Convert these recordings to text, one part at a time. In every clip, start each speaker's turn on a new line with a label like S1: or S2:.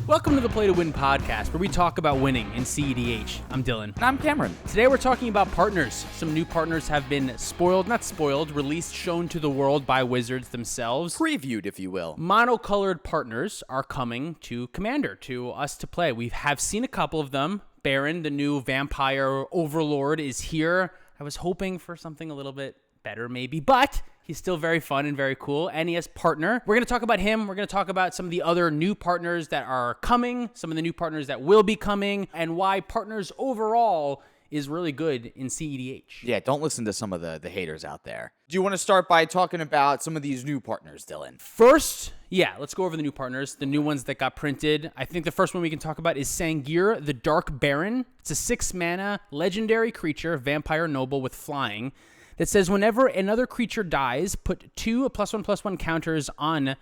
S1: Welcome to the Play to Win podcast, where we talk about winning in cEDH. I'm Dylan.
S2: And I'm Cameron.
S1: Today we're talking about partners. Some new partners have been released, shown to the world by Wizards themselves.
S2: Previewed, if you will.
S1: Monocolored partners are coming to Commander, to us to play. We have seen a couple of them. Baron, the new vampire overlord, is here. I was hoping for something a little bit better, maybe, but he's still very fun and very cool, and he has partner. We're going to talk about him. We're going to talk about some of the other new partners that are coming, some of the new partners that will be coming, and why partners overall is really good in cEDH.
S2: Yeah, don't listen to some of the haters out there. Do you want to start by talking about some of these new partners, Dylan?
S1: First, let's go over the new partners, the new ones that got printed. I think the first one we can talk about is Sangir, the Dark Baron. It's a 6-mana legendary creature, vampire noble with flying, that says whenever another creature dies, put 2 +1/+1 counters on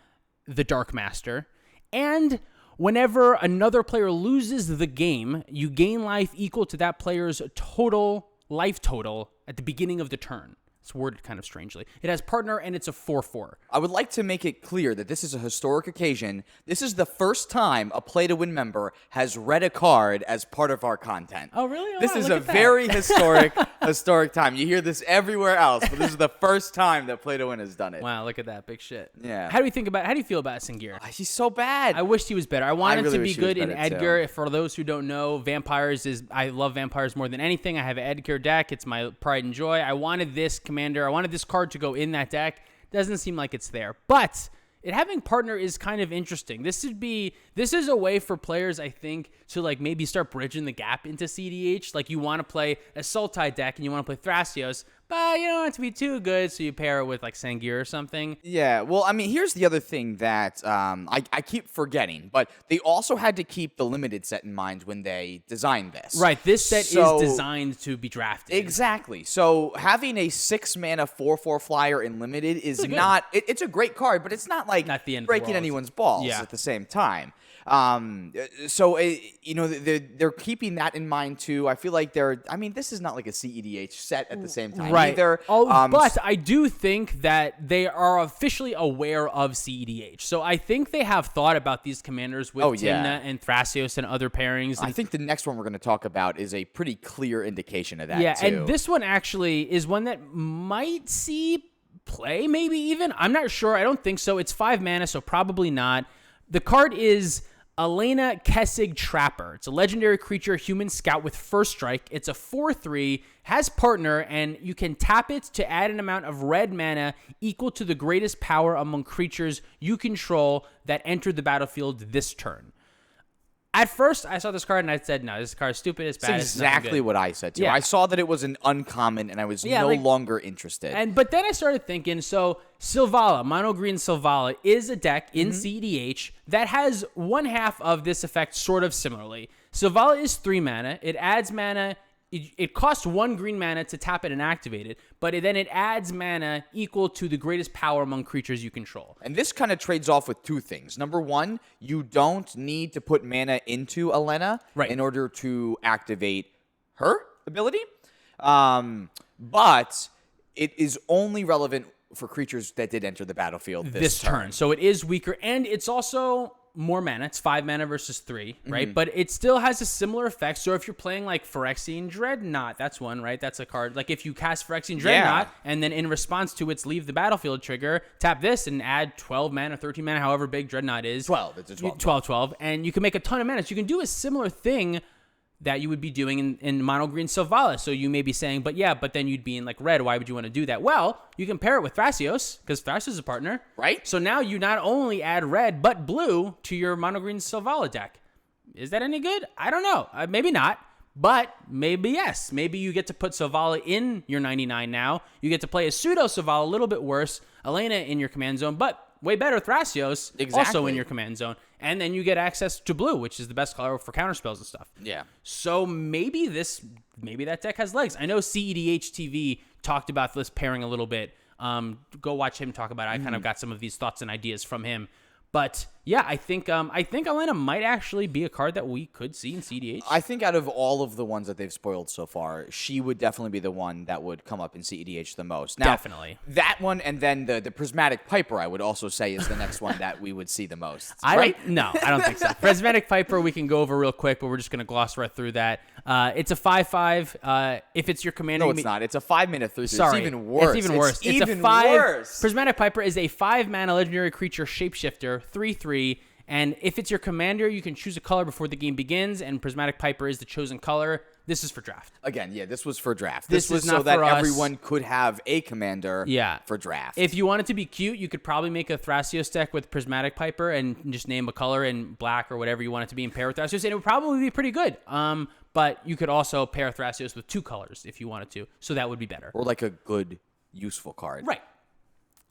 S1: the Dark Master. And whenever another player loses the game, you gain life equal to that player's total life total at the beginning of the turn. It's worded kind of strangely. It has partner, and it's a 4/4.
S2: I would like to make it clear that this is a historic occasion. This is the first time a Play to Win member has read a card as part of our content.
S1: Oh, really? Oh,
S2: this
S1: wow,
S2: is
S1: look
S2: a
S1: at that.
S2: very historic time. You hear this everywhere else, but this is the first time that Play to Win has done it.
S1: Wow, look at that. Big shit.
S2: Yeah.
S1: How do you feel about Sangir?
S2: He's so bad.
S1: I wished he was better. I wanted
S2: really
S1: to be
S2: wish he was
S1: good in
S2: better,
S1: Edgar. For those who don't know, I love vampires more than anything. I have an Edgar deck. It's my pride and joy. I wanted this commander. I wanted this card to go in that deck. Doesn't seem like it's there. But having partner is kind of interesting. This is a way for players, I think, to maybe start bridging the gap into cEDH. Like, you want to play a Sultai deck and you want to play Thrasios, but you don't want it to be too good, so you pair it with Sangir or something.
S2: Yeah, well, I mean, here's the other thing that I keep forgetting, but they also had to keep the limited set in mind when they designed this.
S1: Right, this set is designed to be drafted.
S2: Exactly. So having a 6-mana 4/4 flyer in limited is not... It's a great card, but it's not
S1: not the end of the
S2: breaking
S1: world.
S2: anyone's balls at the same time. They're keeping that in mind too. I feel like this is not like a cEDH set at the same time either.
S1: But I do think that they are officially aware of cEDH. So I think they have thought about these commanders with Timna and Thrasios and other pairings.
S2: I think the next one we're going to talk about is a pretty clear indication of that too.
S1: And this one actually is one that might see play, maybe even. I'm not sure. I don't think so. It's 5 mana, so probably not. The card is Elena, Kessig, Trapper. It's a legendary creature, human scout with first strike. It's a 4/3, has partner, and you can tap it to add an amount of red mana equal to the greatest power among creatures you control that enter the battlefield this turn. At first, I saw this card and I said, no, this card is stupid, it's bad,
S2: That's exactly what I said too.
S1: Yeah.
S2: I saw that it was an uncommon and I was no longer interested.
S1: But then I started thinking, so Silvala, mono green Silvala, is a deck in cEDH that has one half of this effect sort of similarly. Silvala is 3 mana. It adds mana. It costs 1 green mana to tap it and activate it, but then it adds mana equal to the greatest power among creatures you control.
S2: And this kind of trades off with 2 things. Number 1, you don't need to put mana into Elena in order to activate her ability. But it is only relevant for creatures that did enter the battlefield this turn.
S1: So it is weaker, and it's also more mana. It's 5 mana versus 3, right? But it still has a similar effect. So if you're playing Phyrexian Dreadnought, that's one, right? That's a card. If you cast Phyrexian Dreadnought, and then in response to its leave the battlefield trigger, tap this and add 12 mana, 13 mana, however big Dreadnought is.
S2: 12. It's a 12.
S1: 12, and you can make a ton of mana. So you can do a similar thing that you would be doing in mono green Silvala. So you may be saying, but then you'd be in red. Why would you want to do that? Well, you can pair it with Thrasios, because Thrasios is a partner.
S2: Right.
S1: So now you not only add red, but blue to your mono green Silvala deck. Is that any good? I don't know. Maybe not. But maybe yes. Maybe you get to put Silvala in your 99 now. You get to play a pseudo Silvala, a little bit worse. Elena in your command zone, but way better Thrasios also in your command zone. And then you get access to blue, which is the best color for counterspells and stuff.
S2: Yeah.
S1: So maybe that deck has legs. I know cEDH TV talked about this pairing a little bit. Go watch him talk about it. I kind of got some of these thoughts and ideas from him. But Yeah, I think Elena might actually be a card that we could see in cEDH.
S2: I think out of all of the ones that they've spoiled so far, she would definitely be the one that would come up in cEDH the most. Now,
S1: Definitely.
S2: That one, and then the Prismatic Piper, I would also say, is the next one that we would see the most.
S1: No, I don't think so. Prismatic Piper, we can go over real quick, but we're just going to gloss right through that. It's a 5/5. If it's your commander...
S2: No, it's not. It's a 5-mana 3/3.
S1: Sorry.
S2: It's even worse.
S1: It's even worse. It's
S2: even
S1: a 5...
S2: worse.
S1: Prismatic Piper is a 5-mana legendary creature shapeshifter, 3/3. And if it's your commander, you can choose a color before the game begins, and Prismatic Piper is the chosen color. This is for draft.
S2: Again, yeah, this was for draft.
S1: This
S2: was
S1: is not
S2: so that
S1: for us.
S2: everyone could have a commander for draft.
S1: If you want it to be cute, you could probably make a Thrasios deck with Prismatic Piper and just name a color in black or whatever you want it to be and pair with Thrasios, and it would probably be pretty good. But you could also pair Thrasios with 2 colors if you wanted to, so that would be better.
S2: Or like a good, useful card.
S1: Right.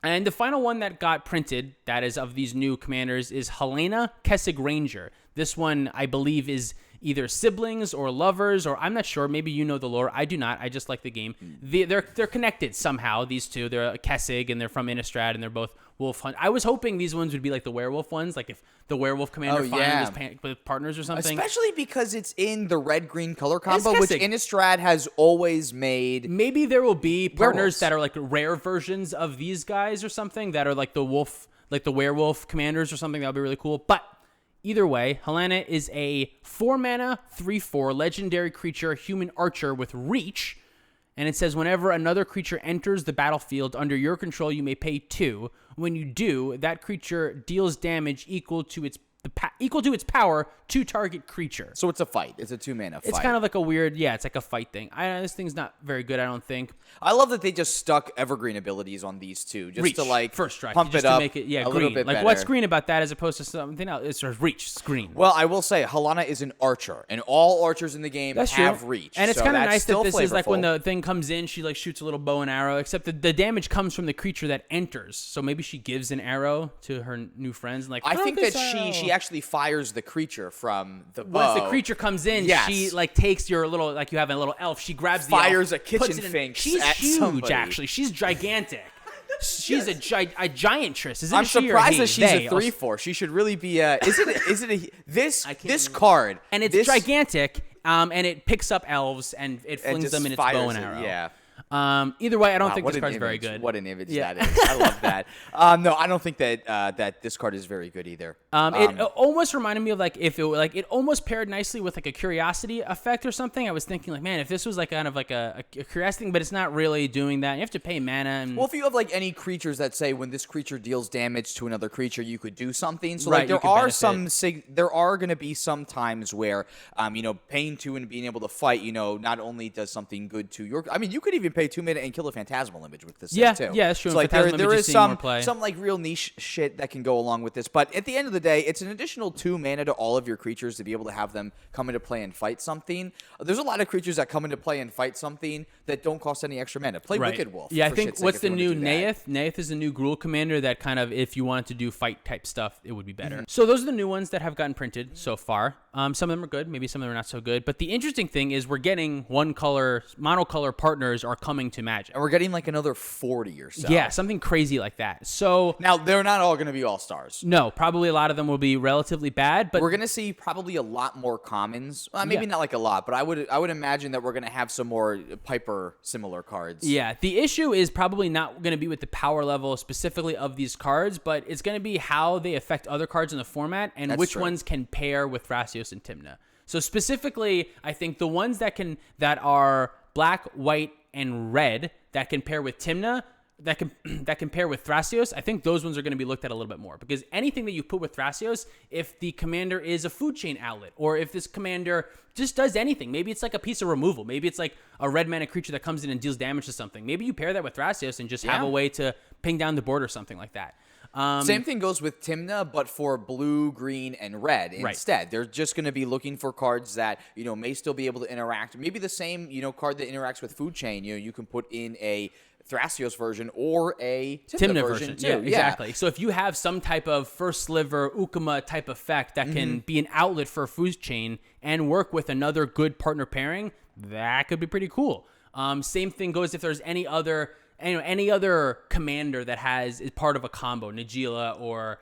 S1: And the final one that got printed, that is of these new commanders, is Helena, Kessig Ranger. This one, I believe, is either siblings or lovers, or I'm not sure. Maybe you know the lore. I do not. I just like the game. They're connected somehow, these two. They're Kessig, and they're from Innistrad, and they're both wolf hunt. I was hoping these ones would be like the werewolf ones, like if the werewolf commander finds with partners or something.
S2: Especially because it's in the red-green color combo, which Innistrad has always made.
S1: Maybe there will be partners
S2: werewolves
S1: that are like rare versions of these guys or something that are like the wolf, like the werewolf commanders or something. That would be really cool. But either way, Helena is a 4-mana, 3/4 legendary creature, human archer with reach. And it says, whenever another creature enters the battlefield under your control, you may pay 2. When you do, that creature deals damage equal to its power to target creature.
S2: So it's a fight. It's a 2-mana fight.
S1: It's kind of like a weird, it's like a fight thing. This thing's not very good, I don't think.
S2: I love that they just stuck evergreen abilities on these two, just
S1: reach,
S2: to like
S1: first strike,
S2: pump
S1: just
S2: it
S1: to
S2: up
S1: make it,
S2: a
S1: green.
S2: little bit
S1: like
S2: better.
S1: what's green about that as opposed to something else? It's sort of reach, it's green.
S2: Well, I will say Helena is an archer, and all archers in the game have
S1: true.
S2: reach.
S1: And it's
S2: so
S1: kind of
S2: that's
S1: nice that
S2: still
S1: this is like when
S2: flavorful.
S1: the thing comes in, she like shoots a little bow and arrow, except that the damage comes from the creature that enters. So maybe she gives an arrow to her new friends. And like,
S2: I think that
S1: arrow.
S2: she actually fires the creature from the bow.
S1: Once the creature comes in, she like takes your little, like you have a little elf. She grabs the
S2: fires
S1: elf,
S2: a kitchen
S1: puts it in.
S2: finks
S1: She's
S2: at
S1: huge,
S2: somebody.
S1: actually. She's gigantic. She's a giantress. Isn't
S2: I'm
S1: she or
S2: surprised
S1: he?
S2: that she's
S1: They
S2: a 3/4. She should really be a. This
S1: remember.
S2: card?
S1: And it's gigantic, and it picks up elves and it flings them in its bow and arrow.
S2: Yeah.
S1: Either way, I don't think this card's very good.
S2: What an image that is. I love that. No, I don't think that that this card is very good either.
S1: It almost reminded me of like if it it almost paired nicely with like a curiosity effect or something. I was thinking like, man, if this was like kind of like a curiosity thing, but it's not really doing that. You have to pay mana. And,
S2: well, if you have like any creatures that say when this creature deals damage to another creature, you could do something. So
S1: Right,
S2: like
S1: you could
S2: there are going to be some times where paying 2 and being able to fight, not only does something good to your. I mean, you could even pay 2 mana and kill a Phantasmal Image with this set too.
S1: Yeah, that's true.
S2: So like
S1: Phantasmal
S2: there
S1: Image
S2: is
S1: seeing more play.
S2: some like real niche shit that can go along with this, but at the end of the day, it's an additional 2 mana to all of your creatures to be able to have them come into play and fight something. There's a lot of creatures that come into play and fight something that don't cost any extra mana. Play Wicked Wolf.
S1: Yeah, I
S2: for
S1: think
S2: shit's sake,
S1: what's
S2: if
S1: the
S2: you wanna
S1: new
S2: do that.
S1: Naeth? Naeth is the new Gruul commander that kind of, if you wanted to do fight type stuff, it would be better. So those are the new ones that have gotten printed so far. Some of them are good, maybe some of them are not so good. But the interesting thing is we're getting monocolor partners are coming to Magic.
S2: And we're getting like another 40 or so.
S1: Yeah, something crazy like that. So
S2: Now, they're not all going to be all-stars.
S1: no, probably a lot of them will be relatively bad, but
S2: We're going to see probably a lot more commons. Maybe not like a lot, but I would imagine that we're going to have some more Piper similar cards.
S1: yeah, the issue is probably not going to be with the power level specifically of these cards, but it's going to be how they affect other cards in the format and
S2: That's
S1: which
S2: true.
S1: ones can pair with Thrasios and Tymna. So specifically, I think the ones that are black, white, and red that can pair with Tymna, that can pair with Thrasios, I think those ones are going to be looked at a little bit more, because anything that you put with Thrasios, if the commander is a food chain outlet, or if this commander just does anything, maybe it's like a piece of removal, maybe it's like a red mana creature that comes in and deals damage to something, maybe you pair that with Thrasios and just have a way to ping down the board or something like that.
S2: Same thing goes with Tymna, but for blue, green, and red instead. They're just going to be looking for cards that, may still be able to interact. Maybe the same, card that interacts with Food Chain, you can put in a Thrasios version or a Tymna version too.
S1: Yeah, exactly. So if you have some type of First Sliver, Ukama type effect that can be an outlet for a Food Chain and work with another good partner pairing, that could be pretty cool. Same thing goes if there's any other commander that is part of a combo, Najeela or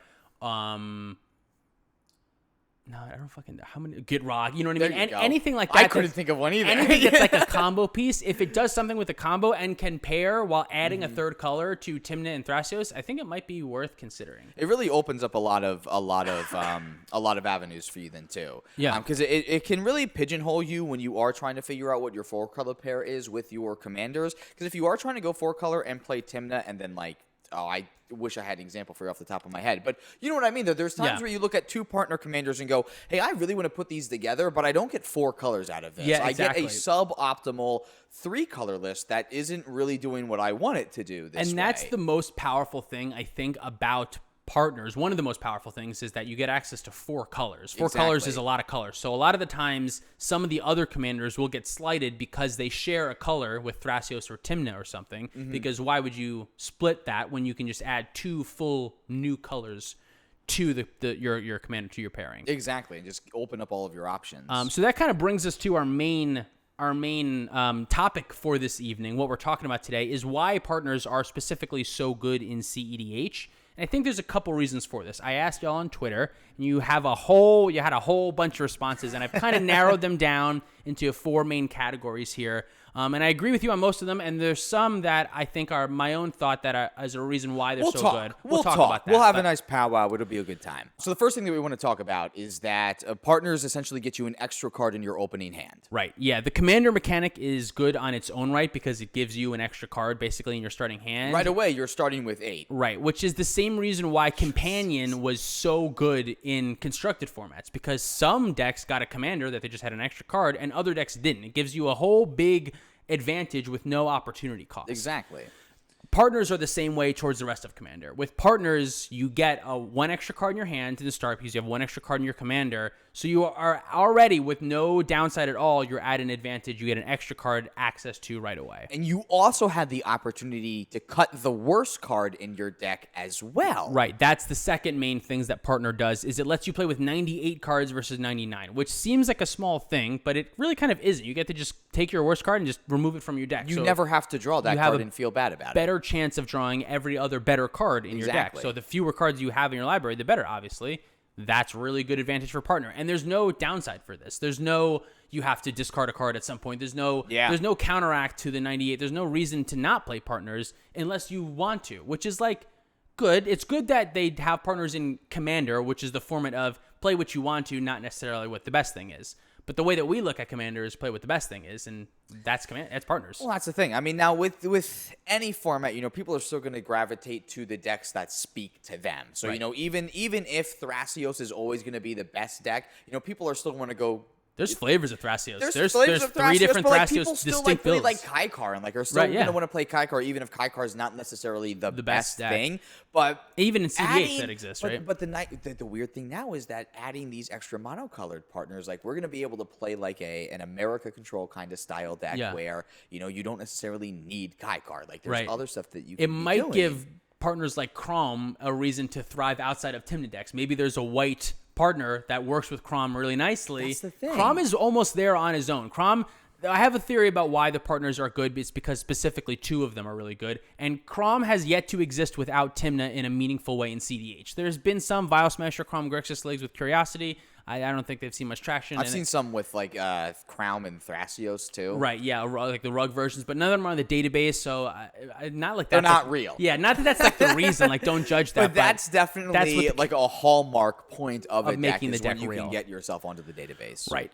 S1: No, I don't fucking know. How many? Get Rock. You know what I
S2: There
S1: mean?
S2: you
S1: And
S2: go.
S1: anything like that.
S2: I couldn't think of one either.
S1: Anything that's like a combo piece, if it does something with the combo and can pair while adding a third color to Tymna and Thrasios, I think it might be worth considering.
S2: It really opens up a lot of avenues for you then too.
S1: Yeah.
S2: Because it can really pigeonhole you when you are trying to figure out what your 4-color pair is with your commanders. Because if you are trying to go 4-color and play Tymna and then like, I wish I had an example for you off the top of my head. But you know what I mean? There's times where you look at 2 partner commanders and go, hey, I really want to put these together, but I don't get 4 colors out of this.
S1: Yeah, exactly.
S2: I get a suboptimal 3-color list that isn't really doing what I want it to do this
S1: And that's the most powerful thing, I think, about partners. One of the most powerful things is that you get access to 4 colors. 4 colors is a lot of colors. So a lot of the times, some of the other commanders will get slighted because they share a color with Thrasios or Tymna or something. Because why would you split that when you can just add 2 full new colors to your commander, to your pairing?
S2: Exactly. And just open up all of your options.
S1: So that kind of brings us to our main topic for this evening. What we're talking about today is why partners are specifically so good in cEDH. And I think there's a couple reasons for this. I asked y'all on Twitter, and you had a whole bunch of responses, and I've kind of narrowed them down into 4 main categories here. And I agree with you on most of them, and there's some that I think are my own thought that are as a reason why they're good. We'll talk about that.
S2: We'll have a nice powwow. It'll be a good time. So the first thing that we want to talk about is that partners essentially get you an extra card in your opening hand.
S1: Right. Yeah. The commander mechanic is good on its own right because it gives you an extra card basically in your starting hand.
S2: Right away, you're starting with 8.
S1: Right. Which is the same reason why Companion was so good in constructed formats, because some decks got a commander that they just had an extra card and other decks didn't. It gives you a whole big advantage with no opportunity cost.
S2: Exactly.
S1: Partners are the same way towards the rest of Commander. With partners, you get 1 extra card in your hand to the start because you have 1 extra card in your commander. So you are already, with no downside at all, you're at an advantage. You get an extra card access to right away.
S2: And you also had the opportunity to cut the worst card in your deck as well.
S1: Right. That's the second main things that partner does, is it lets you play with 98 cards versus 99, which seems like a small thing, but it really kind of isn't. You get to just take your worst card and just remove it from your deck.
S2: You never have to draw that card and feel bad about it.
S1: Better chance of drawing every other better card in your deck. So the fewer cards you have in your library, the better, obviously. That's really good advantage for partner. And there's no downside for this. There's no, you have to discard a card at some point. There's no counteract to the 98. There's no reason to not play partners unless you want to, which is like good. It's good that they have partners in Commander, which is the format of play what you want to, not necessarily what the best thing is. But the way that we look at Commander is play what the best thing is, and that's partners.
S2: Well, that's the thing. I mean, now with any format, people are still going to gravitate to the decks that speak to them. So,
S1: right.
S2: Even if Thrasios is always going to be the best deck, people are still going to go.
S1: There's flavors of Thrasios.
S2: There's
S1: 3 different
S2: but,
S1: Thrasios
S2: people still
S1: distinct
S2: really
S1: builds.
S2: like Kaikar and are still going to want to play Kaikar, even if Kaikar is not necessarily the best thing. But
S1: even in cEDH that exists, right?
S2: But the weird thing now is that adding these extra monocolored partners, we're going to be able to play an America Control kind of style deck where you don't necessarily need Kaikar. There's other stuff that you can
S1: might give partners like Crom a reason to thrive outside of Tymna decks. Maybe there's a white partner that works with Crom really nicely.
S2: That's the thing.
S1: Crom is almost there on his own. Crom, I have a theory about why the partners are good. It's because specifically 2 of them are really good. And Crom has yet to exist without Tymna in a meaningful way in cEDH. There's been some Vial Smasher Crom Grixis leagues with Curiosity. I don't think they've seen much traction.
S2: I've seen some with Crown and Thrasios too.
S1: Right, yeah, like the rug versions, but none of them are on the database, so not like that.
S2: They're not real.
S1: Yeah, not that that's the reason. Don't judge that.
S2: But that's definitely a hallmark point of a deck
S1: making the deck
S2: when you
S1: real.
S2: can get yourself onto the database.
S1: Right.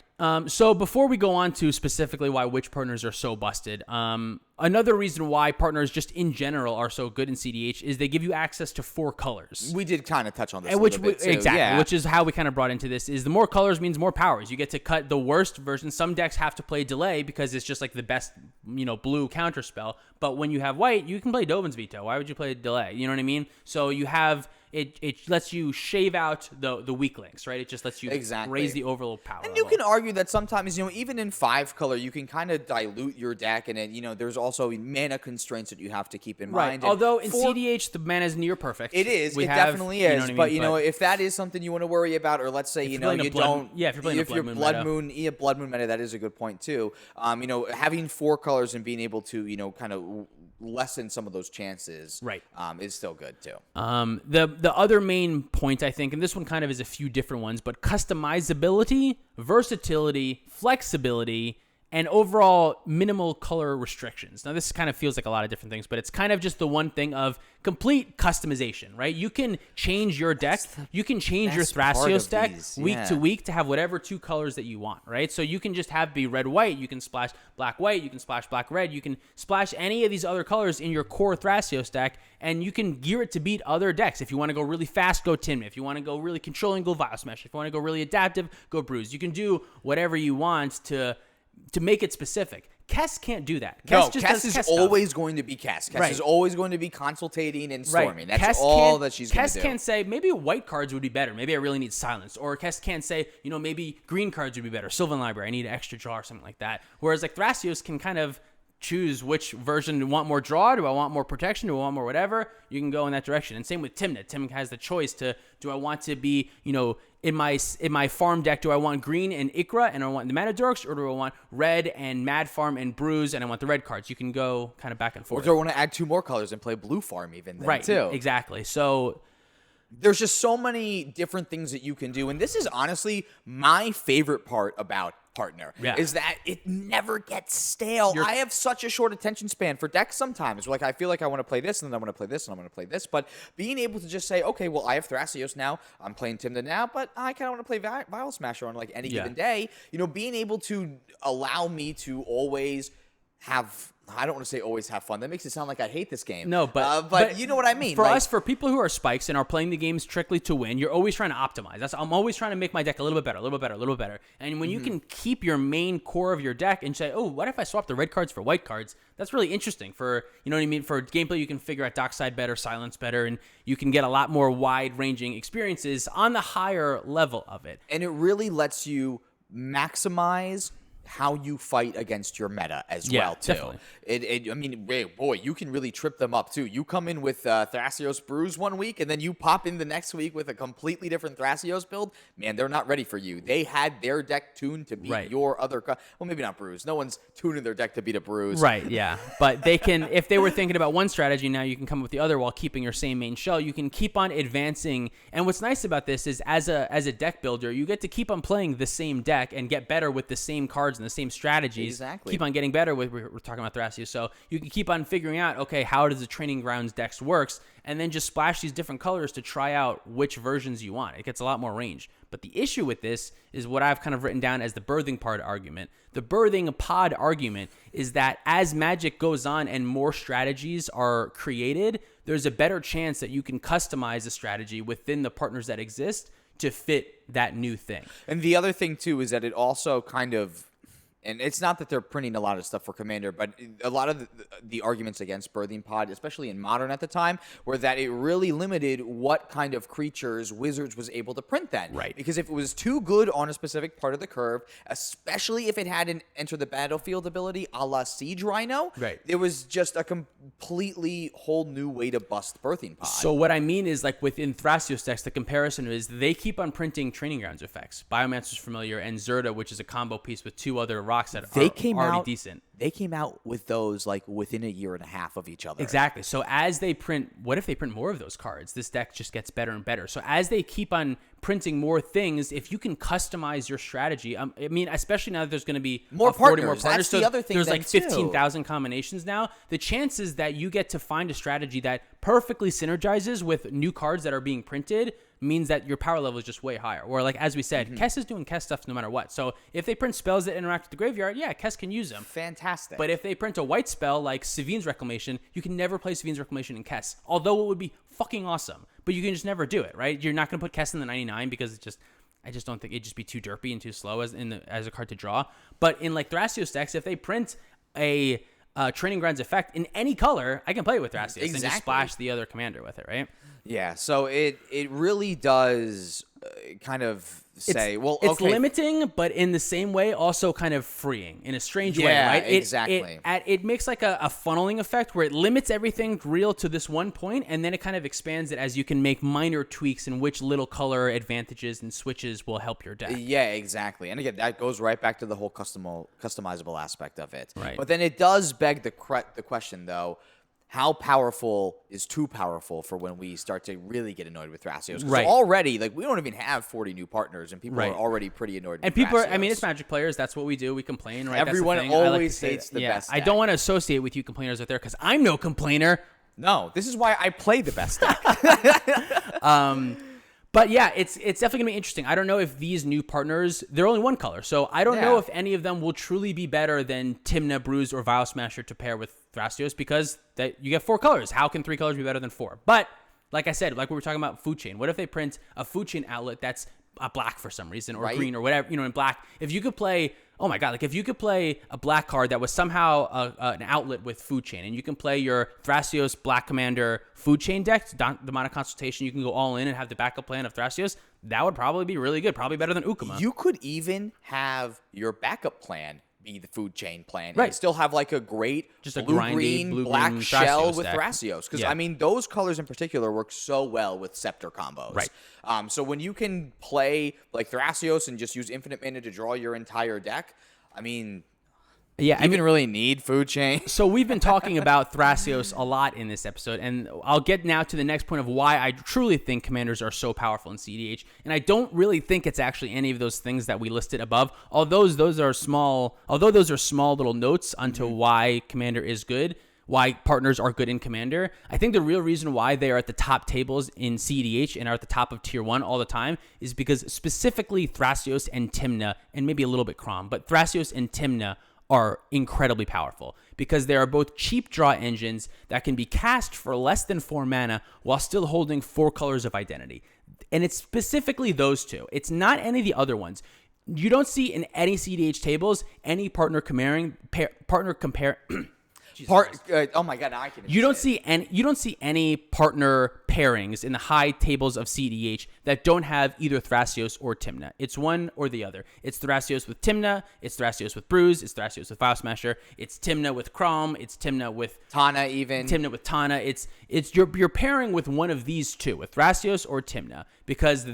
S1: So before we go on to specifically why which partners are so busted, another reason why partners just in general are so good in cEDH is they give you access to 4 colors.
S2: We did kind of touch on this a little bit too.
S1: Exactly, which is how we kind of brought into this, is the more colors means more powers. You get to cut the worst version. Some decks have to play delay because it's just the best, blue counter spell. But when you have white, you can play Dovin's Veto. Why would you play delay? You know what I mean? So you have... It lets you shave out the weak links, right? It just lets you raise the overall power.
S2: And you can argue that sometimes, even in 5-color, you can kind of dilute your deck, and then, there's also mana constraints that you have to keep in mind.
S1: Right. Although in cEDH, the mana is near perfect.
S2: It is. It definitely is. But if that is something you want to worry about, or let's say, you don't.
S1: Yeah, if you're playing
S2: Blood Moon meta, that is a good point too. Having 4 colors and being able to, kind of lessen some of those chances,
S1: right,
S2: is still good too.
S1: The other main point, I think, and this one kind of is a few different ones, but customizability, versatility, flexibility, and overall minimal color restrictions. Now, this kind of feels like a lot of different things, but it's kind of just the one thing of complete customization, right? You can change your deck. You can change your Thrasios deck week to week to have whatever 2 colors that you want, right? So you can just have be red-white. You can splash black-white. You can splash black-red. You can splash any of these other colors in your core Thrasios deck, and you can gear it to beat other decks. If you want to go really fast, go Tymna. If you want to go really controlling, go Vile Smash. If you want to go really adaptive, go Bruise. You can do whatever you want to make it specific. Kess can't do that.
S2: Kess is always going to be Kess. Kess is always going to be consultating and storming. That's all that she's going to do.
S1: Kess can't say, maybe white cards would be better. Maybe I really need silence. Or Kess can't say, maybe green cards would be better. Sylvan Library, I need an extra draw or something like that. Whereas like Thrasios can kind of choose which version. Do I want more draw? Do I want more protection? Do I want more whatever? You can go in that direction. And same with Tymna. Tymna has the choice to, do I want to be, in my farm deck, do I want green and Ikra and I want the Mana Dorks, or do I want red and Mad Farm and Bruise and I want the red cards? You can go kind of back and forth.
S2: Or do I want to add 2 more colors and play blue farm even then too?
S1: Exactly. So
S2: there's just so many different things that you can do. And this is honestly my favorite part about Partner, is that it never gets stale. I have such a short attention span for decks sometimes. Like, I feel like I want to play this, and then I want to play this, and I want to play this. But being able to just say, okay, well, I have Thrasios now. I'm playing Tymna now, but I kind of want to play Vile Smasher on, like, any given day. Being able to allow me to always have... I don't want to say always have fun. That makes it sound like I hate this game.
S1: No, but
S2: you know what I mean.
S1: For us, for people who are spikes and are playing the games strictly to win, you're always trying to optimize. I'm always trying to make my deck a little bit better, a little bit better, a little bit better. And when you can keep your main core of your deck and say, oh, what if I swap the red cards for white cards? That's really interesting for, you know what I mean? For gameplay, you can figure out Dockside better, Silence better, and you can get a lot more wide-ranging experiences on the higher level of it.
S2: And it really lets you maximize how you fight against your meta as well too. Definitely. I mean, boy, you can really trip them up too. You come in with Thrasios Bruise one week, and then you pop in the next week with a completely different Thrasios build. Man, they're not ready for you. They had their deck tuned to beat your other. Well, maybe not Bruise. No one's tuning their deck to beat a Bruise.
S1: Right. Yeah. But they can, if they were thinking about one strategy, now you can come up with the other while keeping your same main shell. You can keep on advancing. And what's nice about this is, as a deck builder, you get to keep on playing the same deck and get better with the same cards and the same strategies.
S2: Exactly.
S1: Keep on getting better with, we're talking about Thrasios, so you can keep on figuring out, okay, how does the Training Grounds decks works, and then just splash these different colors to try out which versions you want. It gets a lot more range. But the issue with this is what I've kind of written down as the birthing pod argument. The birthing pod argument is that as Magic goes on and more strategies are created, there's a better chance that you can customize a strategy within the partners that exist to fit that new thing.
S2: And the other thing too is that it also kind of, and it's not that they're printing a lot of stuff for Commander, but a lot of the arguments against Birthing Pod, especially in Modern at the time, were that it really limited what kind of creatures Wizards was able to print then.
S1: Right.
S2: Because if it was too good on a specific part of the curve, especially if it had an Enter the Battlefield ability a la Siege Rhino, it was just a completely whole new way to bust Birthing Pod.
S1: So what I mean is, like within Thrasios decks, the comparison is they keep on printing Training Grounds effects. Biomancer's Familiar and Zerta, which is a combo piece with 2 other rocks that are already decent.
S2: They came out with those like within a year and a half of each other.
S1: Exactly. So as they print, what if they print more of those cards? This deck just gets better and better. So as they keep on printing more things, if you can customize your strategy, I mean, especially now that there's going to be
S2: more partners.
S1: More partners.
S2: That's the other thing.
S1: There's like 15,000 combinations now. The chances that you get to find a strategy that perfectly synergizes with new cards that are being printed means that your power level is just way higher. Or like, as we said, Kess is doing Kess stuff no matter what. So if they print spells that interact with the graveyard, yeah, Kess can use them.
S2: Fantastic.
S1: But if they print a white spell like Savine's Reclamation, you can never play Savine's Reclamation in Kess. Although it would be fucking awesome. But you can just never do it, right? You're not going to put Kess in the 99 because I just don't think it'd just be too derpy and too slow as a card to draw. But in like Thrasios decks, if they print a Training Grounds effect in any color, I can play it with Thrasios and just splash the other commander with it, right?
S2: Yeah, so it really does kind of say,
S1: it's limiting, but in the same way, also kind of freeing in a strange way, right?
S2: Exactly.
S1: It makes like a funneling effect where it limits everything real to this one point, and then it kind of expands it as you can make minor tweaks in which little color advantages and switches will help your deck.
S2: Yeah, exactly. And again, that goes right back to the whole customizable aspect of it.
S1: Right.
S2: But then it does beg the question, though. how powerful is too powerful for when we start to really get annoyed with Thrasios? Because
S1: Right.
S2: already, like, we don't even have 40 new partners, and people
S1: Right.
S2: are already pretty annoyed
S1: And
S2: with
S1: people,
S2: Thrasios.
S1: I mean, it's Magic players. That's what we do. We complain, right?
S2: Everyone
S1: That's the thing. I like to
S2: always
S1: say
S2: hates
S1: that.
S2: the
S1: Yeah.
S2: best
S1: I
S2: deck.
S1: don't want to associate with you complainers out there because I'm no complainer.
S2: No, this is why I play the best deck.
S1: But yeah, it's definitely gonna be interesting. I don't know if these new partners, they're only one color, so I don't know
S2: Yeah.
S1: if any of them will truly be better than Tymna, Bruise, or Vial Smasher to pair with Thrasios because that you get 4 colors. How can 3 colors be better than 4? But like I said, like we were talking about Food Chain, what if they print a Food Chain outlet that's a black for some reason or
S2: Right.
S1: green or whatever, in black? If you could play, oh my god, like if you could play a black card that was somehow an outlet with Food Chain, and you can play your Thrasios Black Commander Food Chain deck, the amount of consultation, you can go all in and have the backup plan of Thrasios, that would probably be really good, probably better than Ukama.
S2: You could even have your backup plan be the Food Chain plan,
S1: Right.
S2: and still have like a great
S1: Just a
S2: blue
S1: grindy,
S2: green
S1: blue-green
S2: black shell
S1: Thrasios
S2: with
S1: deck.
S2: Thrasios, because
S1: Yeah.
S2: I mean those colors in particular work so well with Scepter combos.
S1: Right.
S2: So when you can play like Thrasios and just use infinite mana to draw your entire deck, I mean,
S1: Yeah,
S2: you even really need Food Chain.
S1: So we've been talking about Thrasios a lot in this episode, and I'll get now to the next point of why I truly think commanders are so powerful in cEDH, and I don't really think it's actually any of those things that we listed above. Although those are small little notes onto why commander is good, why partners are good in commander. I think the real reason why they are at the top tables in cEDH and are at the top of tier 1 all the time is because specifically Thrasios and Tymna, and maybe a little bit Crom, but Thrasios and Tymna are incredibly powerful because they are both cheap draw engines that can be cast for less than 4 mana while still holding 4 colors of identity. And it's specifically those two. It's not any of the other ones. You don't see in any cEDH tables any partner compare.
S2: Oh my god, now I can.
S1: You don't see any partner pairings in the high tables of cEDH that don't have either Thrasios or Tymna. It's one or the other. It's Thrasios with Tymna, it's Thrasios with Bruise, it's Thrasios with Vial Smasher, it's Tymna with Crom, it's Tymna with
S2: Tana even.
S1: Tymna with Tana. It's you're pairing with one of these two, with Thrasios or Tymna, because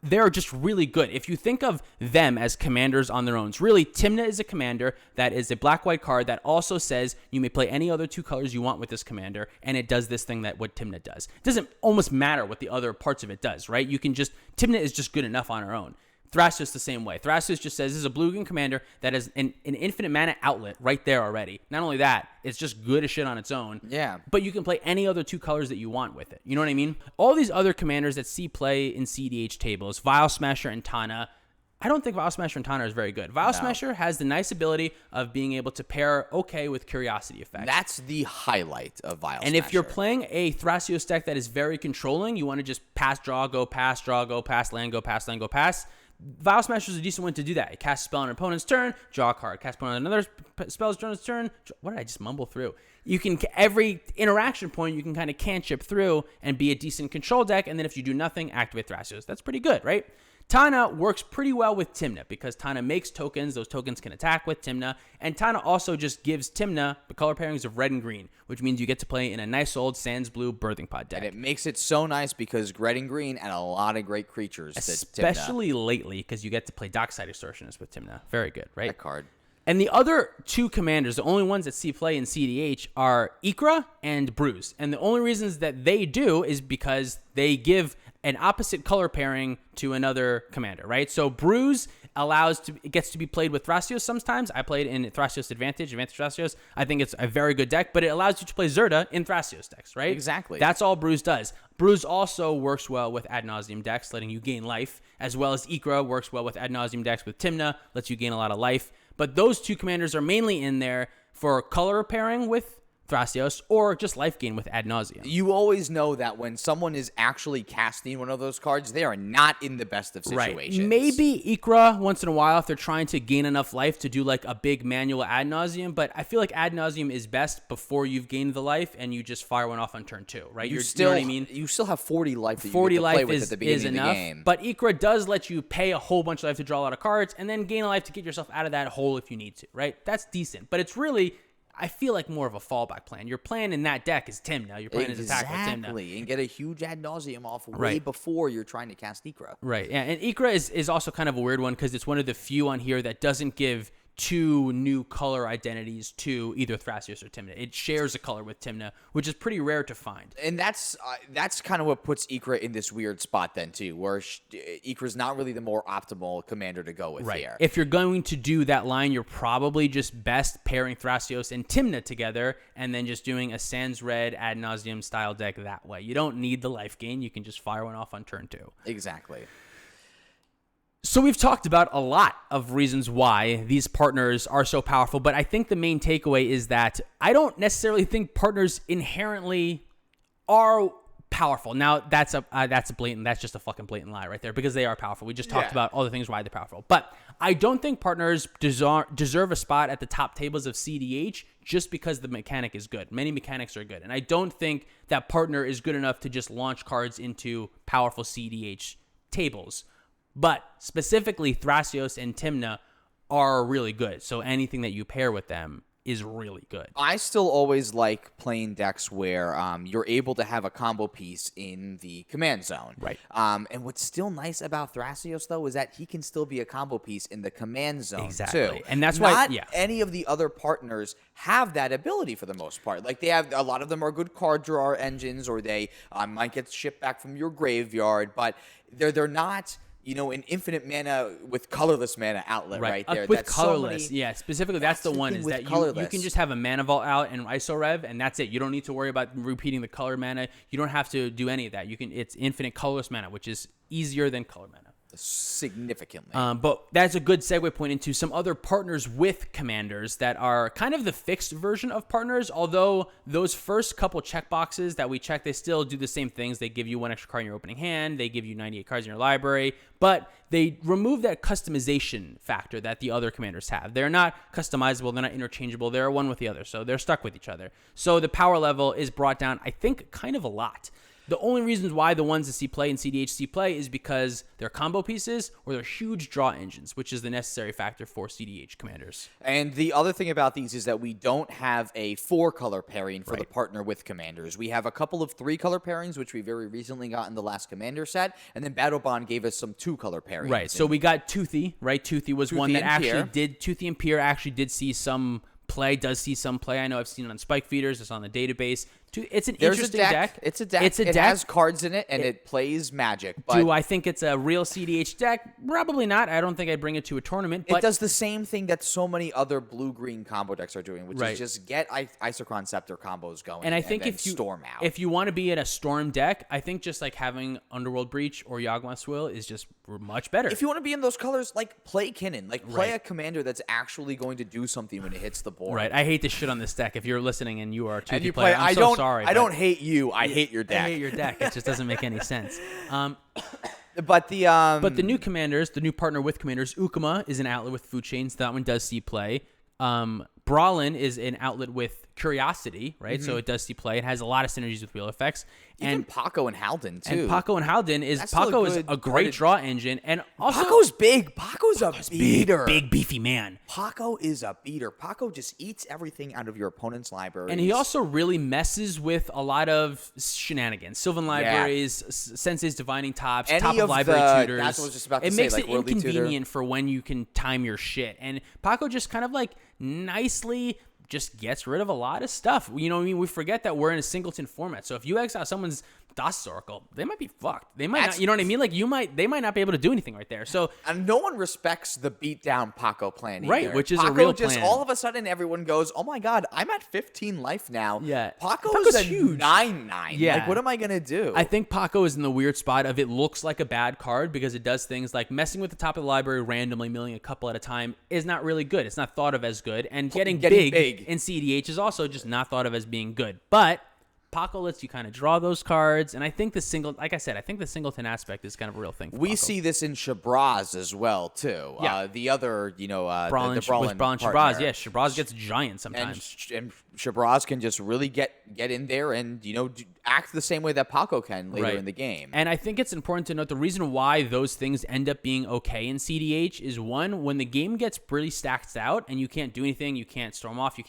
S1: they're just really good. If you think of them as commanders on their own, really, Tymna is a commander that is a black-white card that also says you may play any other 2 colors you want with this commander, and it does this thing that what Tymna does. It doesn't almost matter what the other parts of it does, right? Tymna is just good enough on her own. Thrasios the same way. Thrasios just says this is a blue-green commander that is an infinite mana outlet right there already. Not only that, it's just good as shit on its own.
S2: Yeah.
S1: But you can play any other 2 colors that you want with it. You know what I mean? All these other commanders that see play in cEDH tables, Vial Smasher and Tana, I don't think Vial Smasher and Tana is very good. Vial Smasher has the nice ability of being able to pair okay with Curiosity Effect.
S2: That's the highlight of Vial
S1: And if you're playing a Thrasios deck that is very controlling, you want to just pass, draw, go, pass, draw, go, pass, land, go, pass, land, go, pass, Vial Smasher is a decent one to do that. It casts a spell on an opponent's turn, draw a card. Cast a spell on another spell's turn. What did I just mumble through? You can, every interaction point, you can kind of cantrip through and be a decent control deck, and then if you do nothing, activate Thrasios. That's pretty good, right? Tana works pretty well with Tymna because Tana makes tokens. Those tokens can attack with Tymna. And Tana also just gives Tymna the color pairings of red and green, which means you get to play in a nice old Sans Blue Birthing Pod deck.
S2: And it makes it so nice because red and green add a lot of great creatures.
S1: Especially lately because you get to play Dockside Extortionist with Tymna. Very good, right?
S2: That card.
S1: And the other 2 commanders, the only ones that see play in cEDH, are Ikra and Bruise. And the only reasons that they do is because they give an opposite color pairing to another commander, right? So Bruise it gets to be played with Thrasios sometimes. I played in Thrasios Advantage Thrasios. I think it's a very good deck, but it allows you to play Zerda in Thrasios decks, right?
S2: Exactly.
S1: That's all Bruise does. Bruise also works well with Ad Nauseam decks, letting you gain life, as well as Ikra works well with Ad Nauseam decks with Tymna, lets you gain a lot of life. But those 2 commanders are mainly in there for color pairing with Thrasios or just life gain with Ad Nauseam.
S2: You always know that when someone is actually casting one of those cards, they are not in the best of situations.
S1: Right. Maybe Ikra once in a while if they're trying to gain enough life to do like a big manual Ad Nauseam, but I feel like Ad Nauseam is best before you've gained the life and you just fire one off on turn 2, right?
S2: You
S1: know what I mean?
S2: You still have 40 life that
S1: 40
S2: you get to
S1: life
S2: play with
S1: is,
S2: at the beginning
S1: is
S2: of the
S1: enough,
S2: game.
S1: but Ikra does let you pay a whole bunch of life to draw a lot of cards and then gain a life to get yourself out of that hole if you need to, right? That's decent, but it's really, I feel like, more of a fallback plan. Your plan in that deck is Tymna. You're playing his attack with Tymna.
S2: Exactly, and get a huge Ad Nauseam off way
S1: Right.
S2: before you're trying to cast Ikra.
S1: Right, yeah, and Ikra is also kind of a weird one because it's one of the few on here that doesn't give two new color identities to either Thrasios or Tymna. It shares a color with Tymna, which is pretty rare to find.
S2: And that's kind of what puts Ikra in this weird spot then too, where Ikra's not really the more optimal commander to go with here.
S1: If you're going to do that line, you're probably just best pairing Thrasios and Tymna together, and then just doing a Sans Red ad nauseum style deck that way. You don't need the life gain. You can just fire one off on turn 2.
S2: Exactly.
S1: So we've talked about a lot of reasons why these partners are so powerful, but I think the main takeaway is that I don't necessarily think partners inherently are powerful. Now that's just a fucking blatant lie right there, because they are powerful. We just talked about all the things why they're powerful, but I don't think partners deserve a spot at the top tables of cEDH just because the mechanic is good. Many mechanics are good, and I don't think that partner is good enough to just launch cards into powerful cEDH tables. But specifically, Thrasios and Tymna are really good. So anything that you pair with them is really good.
S2: I still always like playing decks where you're able to have a combo piece in the command zone.
S1: Right.
S2: And what's still nice about Thrasios, though, is that he can still be a combo piece in the command zone, too.
S1: And that's
S2: Not
S1: why
S2: any of the other partners have that ability for the most part. Like, they have, a lot of them are good card draw engines, or they might get shipped back from your graveyard, but they're not... an infinite mana with colorless mana outlet right there.
S1: With
S2: that's
S1: colorless, specifically that's the one, is that you can just have a mana vault out and ISO Rev, and that's it. You don't need to worry about repeating the color mana. You don't have to do any of that. It's infinite colorless mana, which is easier than color mana.
S2: Significantly.
S1: But that's a good segue point into some other partners with commanders that are kind of the fixed version of partners, although those first couple checkboxes that we check, they still do the same things. They give you 1 extra card in your opening hand. They give you 98 cards in your library, but they remove that customization factor that the other commanders have. They're not customizable. They're not interchangeable. They're one with the other, so they're stuck with each other. So the power level is brought down, I think, kind of a lot. The only reasons why the ones that see play and cEDH see play is because they're combo pieces or they're huge draw engines, which is the necessary factor for cEDH commanders.
S2: And the other thing about these is that we don't have a 4-color pairing for the partner with commanders. We have a couple of 3-color pairings, which we very recently got in the last commander set, and then Battle Bond gave us some 2-color pairings.
S1: Right, so we got Toothy, right? Toothy was one that Toothy and Pier actually did see some play, does see some play. I know I've seen it on Spike Feeders. It's on the database. It's an interesting deck.
S2: It's a deck. It has cards in it, and it plays Magic. But
S1: do I think it's a real cEDH deck? Probably not. I don't think I'd bring it to a tournament. But
S2: it does the same thing that so many other blue-green combo decks are doing, which is just get Isochron Scepter combos going,
S1: and I think
S2: if you storm out.
S1: If you want to be in a storm deck, I think just like having Underworld Breach or Yawgmoth Swill is just much better.
S2: If you want to be in those colors, like play Kinnan, like play a commander that's actually going to do something when it hits the board.
S1: Right. I hate to shit on this deck. If you're listening and you are a Toothy
S2: player,
S1: I'm so sorry.
S2: I don't hate you. I hate your deck.
S1: I hate your deck. It just doesn't make any sense.
S2: But the
S1: new commanders, the new partner with commanders, Ukama is an outlet with food chains. That one does see play. Brawlin is an outlet with Curiosity, right? So it does see play. It has a lot of synergies with wheel effects.
S2: Even Paco and Halden, too.
S1: And Paco and Halden is a great draw engine. And also
S2: Paco's big. Paco's a beater.
S1: Big, beefy man.
S2: Paco is a beater. Paco just eats everything out of your opponent's library.
S1: And he also really messes with a lot of shenanigans. Sylvan libraries, Sensei's Divining Tops, top of library tutors.
S2: That's what I was just about to
S1: say. It makes it
S2: Worldly
S1: inconvenient for when you can time your shit. And Paco just kind of like nicely just gets rid of a lot of stuff. You know what I mean? We forget that we're in a singleton format. So if you exile someone's DOS Oracle, they might be fucked. They might not, you know what I mean? Like they might not be able to do anything right there. So
S2: and no one respects the beatdown Paco plan either.
S1: Right, which is
S2: Paco
S1: a real
S2: just
S1: plan.
S2: All of a sudden everyone goes, "Oh my god, I'm at 15 life now."
S1: Yeah.
S2: Paco's a
S1: huge.
S2: 9/9.
S1: Yeah.
S2: Like what am I going to do?
S1: I think Paco is in the weird spot of it looks like a bad card because it does things like messing with the top of the library randomly, milling a couple at a time is not really good. It's not thought of as good. And getting big in cEDH is also just not thought of as being good. But Paco lets you kind of draw those cards, and I think the singleton aspect is kind of a real thing.
S2: We see this in Shabraz as well too.
S1: Yeah.
S2: The other,
S1: Brawlin,
S2: the Brawlin
S1: with Brawlin
S2: partner.
S1: Shabraz, Shabraz gets giant sometimes.
S2: And Shabraz can just really get in there and, act the same way that Paco can later in the game.
S1: And I think it's important to note the reason why those things end up being okay in cEDH is, one, when the game gets really stacked out and you can't do anything, you can't storm off,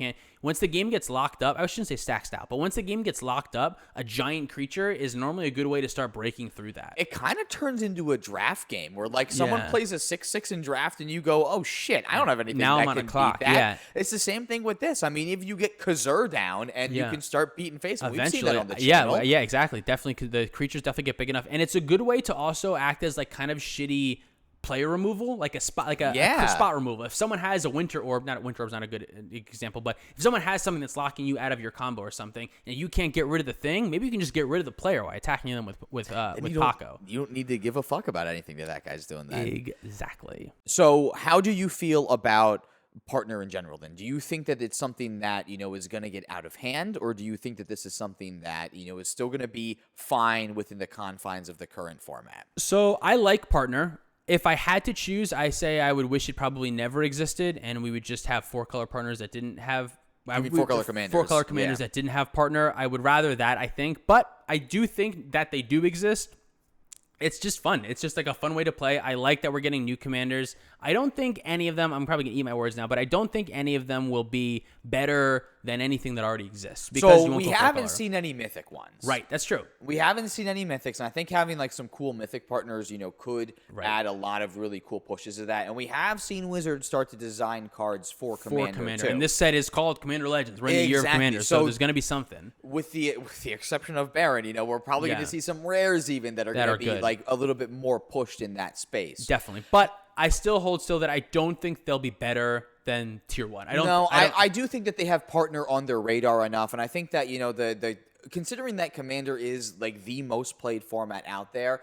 S1: once the game gets locked up, I shouldn't say stacked out, but once the game gets locked up, a giant creature is normally a good way to start breaking through that.
S2: It kind of turns into a draft game where, like, someone plays a 6/6 in draft and you go, oh shit, I don't have anything
S1: now
S2: that
S1: I'm on
S2: can
S1: a clock.
S2: beat that.
S1: Yeah.
S2: It's the same thing with this. I mean, if you get Kazur down and you can start beating face, we've seen that on the channel.
S1: Yeah, exactly. Definitely, the creatures definitely get big enough, and it's a good way to also act as like kind of shitty player removal, like a spot, like a spot removal. If someone has a winter orb, not a good example, but if someone has something that's locking you out of your combo or something, and you can't get rid of the thing, maybe you can just get rid of the player while attacking them with Paco.
S2: You don't need to give a fuck about anything that guy's doing that.
S1: Exactly.
S2: So how do you feel about partner in general then? Do you think that it's something that, is going to get out of hand, or do you think that this is something that, is still going to be fine within the confines of the current format?
S1: So I like partner. If I had to choose, I say I would wish it probably never existed, and we would just have 4-color partners that didn't have...
S2: 4-color commanders.
S1: 4-color commanders that didn't have partner. I would rather that, I think. But I do think that they do exist. It's just fun. It's just like a fun way to play. I like that we're getting new commanders. I don't think any of them, I'm probably going to eat my words now, but I don't think any of them will be better than anything that already exists. Because
S2: so we haven't seen any mythic ones.
S1: Right, that's true.
S2: We haven't seen any mythics, and I think having like some cool mythic partners, could add a lot of really cool pushes to that. And we have seen Wizards start to design cards for Commander too.
S1: And this set is called Commander Legends. We're in the year of Commander, so there's going to be something.
S2: With the exception of Baron, we're probably going to see some rares even that are going to be good. Like a little bit more pushed in that space.
S1: Definitely, but I still hold that I don't think they'll be better than tier 1.
S2: I do think that they have partner on their radar enough, and I think that the considering that Commander is like the most played format out there,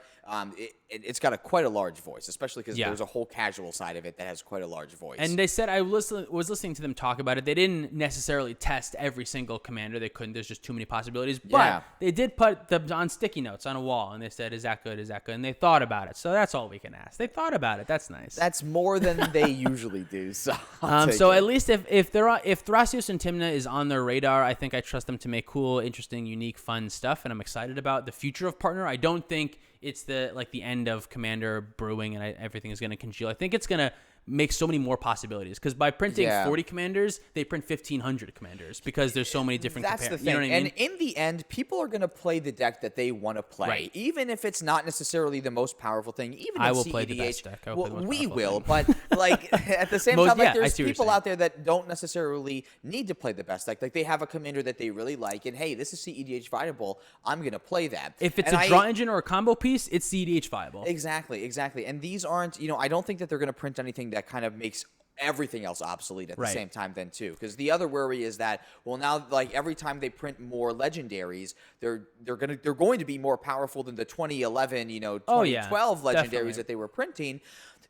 S2: it's got quite a large voice, especially because there's a whole casual side of it that has quite a large voice.
S1: And they said, I was listening to them talk about it. They didn't necessarily test every single commander. They couldn't. There's just too many possibilities. But they did put them on sticky notes on a wall, and they said, is that good? Is that good? And they thought about it. So that's all we can ask. They thought about it. That's nice.
S2: That's more than they usually do. So
S1: at least if Thrasios and Tymna is on their radar, I think I trust them to make cool, interesting, unique, fun stuff, and I'm excited about the future of partner. I don't think it's the end of Commander brewing and everything is going to congeal. I think it's going to make so many more possibilities, because by printing 40 commanders, they print 1,500 commanders because there's so many different.
S2: That's the thing. You know what I mean? And in the end, people are going to play the deck that they want to play, even if it's not necessarily the most powerful thing. Even
S1: I
S2: in
S1: will
S2: cEDH,
S1: play the best deck.
S2: We will, but like at the same time, like there's people out there that don't necessarily need to play the best deck. Like they have a commander that they really like, and hey, this is cEDH viable. I'm going to play that.
S1: If it's a draw engine or a combo piece, it's cEDH viable.
S2: Exactly. And these aren't. I don't think that they're going to print anything that kind of makes everything else obsolete at the same time then too, because the other worry is that now like every time they print more legendaries, they're going to be more powerful than the 2011 2012 legendaries that they were printing.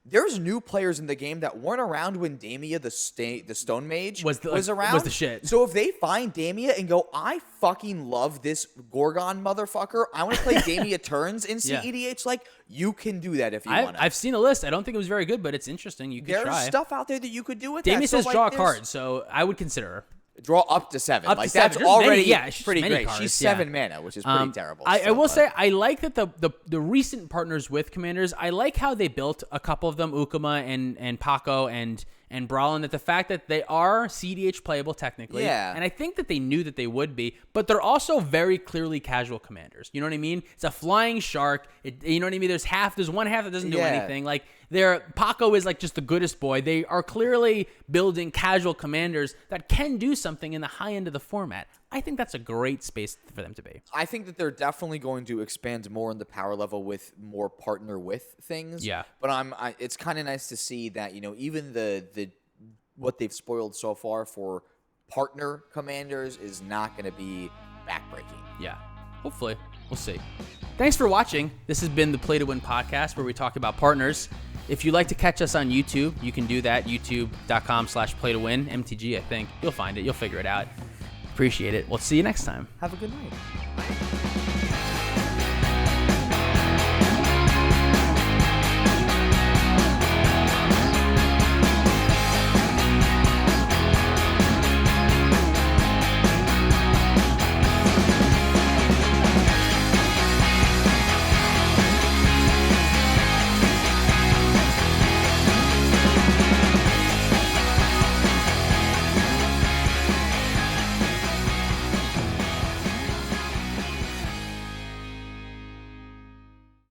S2: There's new players in the game that weren't around when Damia the Stone Mage was around.
S1: Was the shit.
S2: So if they find Damia and go, I fucking love this Gorgon motherfucker, I want to play Damia turns in cEDH, like you can do that if you want to.
S1: I've seen a list. I don't think it was very good, but it's interesting. You could try.
S2: There's stuff out there that you could do with
S1: Damia
S2: that.
S1: says draw a card, so I would consider her.
S2: Draw up to 7.
S1: Up
S2: like
S1: to 7.
S2: That's already pretty great.
S1: Cards,
S2: she's 7 mana, which is pretty terrible.
S1: I will say I like that the recent partners with commanders. I like how they built a couple of them, Ukama and Paco and Brawl, and that the fact that they are cEDH playable technically.
S2: Yeah.
S1: And I think that they knew that they would be, but they're also very clearly casual commanders. You know what I mean? It's a flying shark. You know what I mean? There's one half that doesn't do anything. Like Paco is like just the goodest boy. They are clearly building casual commanders that can do something in the high end of the format. I think that's a great space for them to be.
S2: I think that they're definitely going to expand more in the power level with more partner with things.
S1: Yeah.
S2: But it's kind of nice to see that, even the what they've spoiled so far for partner commanders is not going to be backbreaking.
S1: Yeah. Hopefully. We'll see. Thanks for watching. This has been the Play to Win podcast, where we talk about partners. If you'd like to catch us on YouTube, you can do that. youtube.com/playtowinmtg, I think. You'll find it. You'll figure it out. Appreciate it. We'll see you next time.
S2: Have a good night.